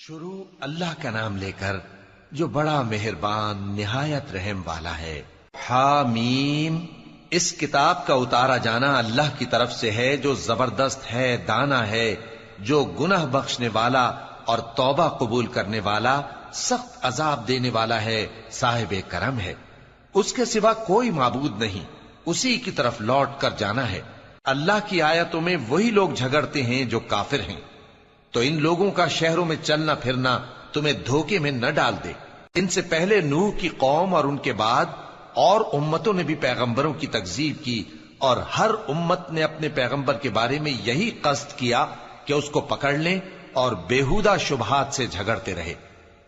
شروع اللہ کا نام لے کر جو بڑا مہربان نہایت رحم والا ہے۔ حامیم، اس کتاب کا اتارا جانا اللہ کی طرف سے ہے جو زبردست ہے، دانا ہے، جو گناہ بخشنے والا اور توبہ قبول کرنے والا، سخت عذاب دینے والا ہے، صاحب کرم ہے۔ اس کے سوا کوئی معبود نہیں، اسی کی طرف لوٹ کر جانا ہے۔ اللہ کی آیتوں میں وہی لوگ جھگڑتے ہیں جو کافر ہیں، تو ان لوگوں کا شہروں میں چلنا پھرنا تمہیں دھوکے میں نہ ڈال دے۔ ان سے پہلے نوح کی قوم اور ان کے بعد اور امتوں نے بھی پیغمبروں کی تکذیب کی، اور ہر امت نے اپنے پیغمبر کے بارے میں یہی قصد کیا کہ اس کو پکڑ لیں اور بیہودہ شبہات سے جھگڑتے رہے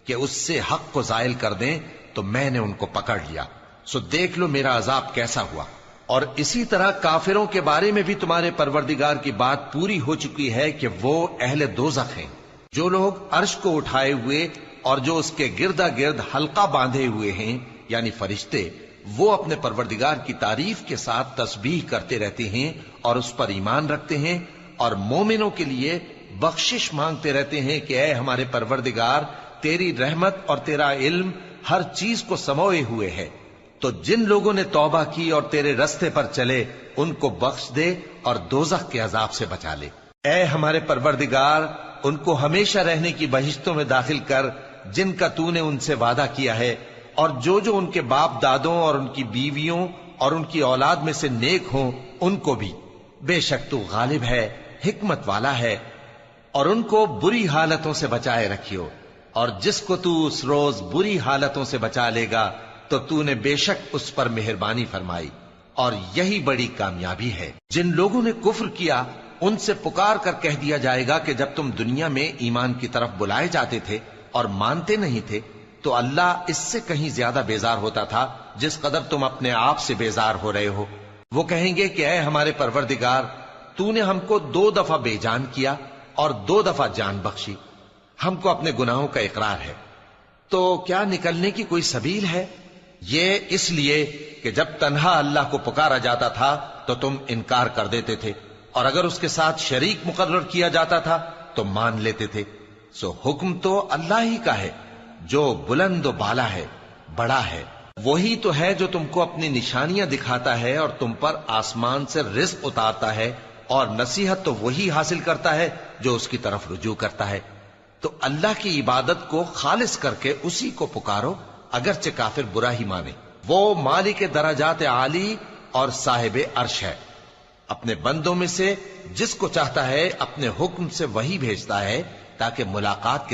کہ اس سے حق کو زائل کر دیں، تو میں نے ان کو پکڑ لیا، سو دیکھ لو میرا عذاب کیسا ہوا۔ اور اسی طرح کافروں کے بارے میں بھی تمہارے پروردگار کی بات پوری ہو چکی ہے کہ وہ اہل دوزخ ہیں۔ جو لوگ عرش کو اٹھائے ہوئے اور جو اس کے گردا گرد حلقہ باندھے ہوئے ہیں یعنی فرشتے، وہ اپنے پروردگار کی تعریف کے ساتھ تسبیح کرتے رہتے ہیں اور اس پر ایمان رکھتے ہیں، اور مومنوں کے لیے بخشش مانگتے رہتے ہیں کہ اے ہمارے پروردگار، تیری رحمت اور تیرا علم ہر چیز کو سموئے ہوئے ہے، تو جن لوگوں نے توبہ کی اور تیرے رستے پر چلے ان کو بخش دے اور دوزخ کے عذاب سے بچا لے۔ اے ہمارے پروردگار، ان کو ہمیشہ رہنے کی بہشتوں میں داخل کر جن کا تو نے ان سے وعدہ کیا ہے، اور جو جو ان کے باپ دادوں اور ان کی بیویوں اور ان کی اولاد میں سے نیک ہوں ان کو بھی، بے شک تو غالب ہے، حکمت والا ہے۔ اور ان کو بری حالتوں سے بچائے رکھیو، اور جس کو تو اس روز بری حالتوں سے بچا لے گا تو نے بے شک اس پر مہربانی فرمائی، اور یہی بڑی کامیابی ہے۔ جن لوگوں نے کفر کیا ان سے پکار کر کہہ دیا جائے گا کہ جب تم دنیا میں ایمان کی طرف بلائے جاتے تھے اور مانتے نہیں تھے تو اللہ اس سے کہیں زیادہ بیزار ہوتا تھا جس قدر تم اپنے آپ سے بیزار ہو رہے ہو۔ وہ کہیں گے کہ اے ہمارے پروردگار، تو نے ہم کو 2 دفعہ بے جان کیا اور 2 دفعہ جان بخشی، ہم کو اپنے گناہوں کا اقرار ہے، تو کیا نکلنے کی کوئی سبیل ہے؟ یہ اس لیے کہ جب تنہا اللہ کو پکارا جاتا تھا تو تم انکار کر دیتے تھے، اور اگر اس کے ساتھ شریک مقرر کیا جاتا تھا تو مان لیتے تھے۔ سو حکم تو اللہ ہی کا ہے جو بلند و بالا ہے، بڑا ہے۔ وہی تو ہے جو تم کو اپنی نشانیاں دکھاتا ہے اور تم پر آسمان سے رزق اتارتا ہے، اور نصیحت تو وہی حاصل کرتا ہے جو اس کی طرف رجوع کرتا ہے۔ تو اللہ کی عبادت کو خالص کر کے اسی کو پکارو، اگرچہ کافر برا ہی مانے۔ وہ مالک درجات عالی اور صاحب عرش ہے، اپنے بندوں میں سے جس کو چاہتا ہے اپنے حکم سے وہی بھیجتا ہے تاکہ ملاقات کے